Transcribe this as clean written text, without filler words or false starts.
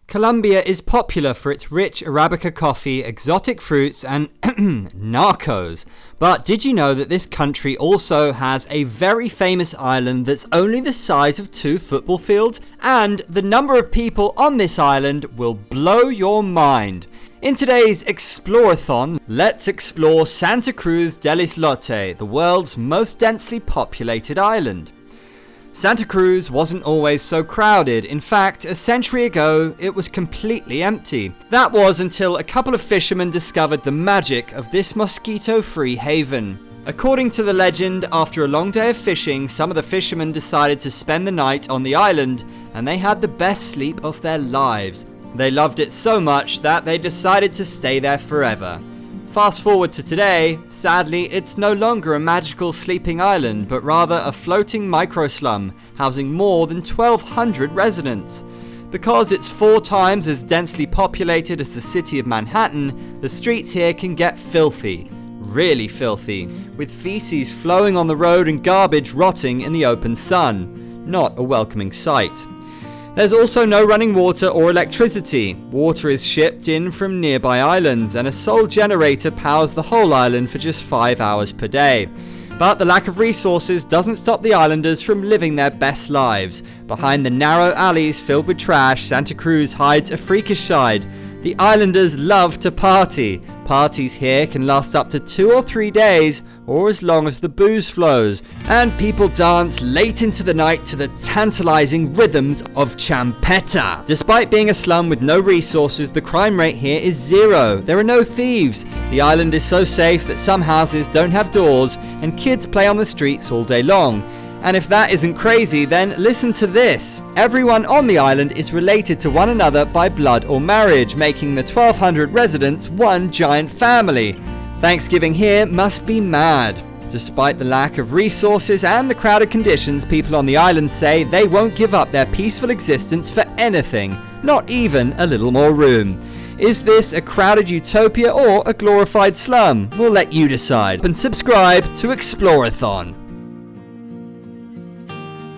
Colombia is popular for its rich Arabica coffee, exotic fruits, and narcos. But did you know that this country also has a very famous island that's only the size of 2 football fields? And the number of people on this island will blow your mind. In today's Explorathon, let's explore Santa Cruz del Islote, the world's most densely populated island. Santa Cruz wasn't always so crowded. In fact, a century ago, it was completely empty. That was until a couple of fishermen discovered the magic of this mosquito-free haven. According to the legend, after a long day of fishing, some of the fishermen decided to spend the night on the island, and they had the best sleep of their lives. They loved it so much that they decided to stay there forever. Fast forward to today, sadly, it's no longer a magical sleeping island, but rather a floating micro-slum, housing more than 1,200 residents. Because it's 4 times as densely populated as the city of Manhattan, the streets here can get filthy. Really filthy, with feces flowing on the road and garbage rotting in the open sun. Not a welcoming sight. There's also no running water or electricity. Water is shipped in from nearby islands, and a sole generator powers the whole island for just 5 hours per day. But the lack of resources doesn't stop the islanders from living their best lives. Behind the narrow alleys filled with trash, Santa Cruz hides a freakish side. The islanders love to party. Parties here can last up to 2 or 3 days, or as long as the booze flows. And people dance late into the night to the tantalizing rhythms of champeta. Despite being a slum with no resources, the crime rate here is 0. There are no thieves. The island is so safe that some houses don't have doors, and kids play on the streets all day long. And if that isn't crazy, then listen to this. Everyone on the island is related to one another by blood or marriage, making the 1,200 residents one giant family. Thanksgiving here must be mad. Despite the lack of resources and the crowded conditions, people on the island say they won't give up their peaceful existence for anything, not even a little more room. Is this a crowded utopia or a glorified slum? We'll let you decide. And subscribe to Explorathon.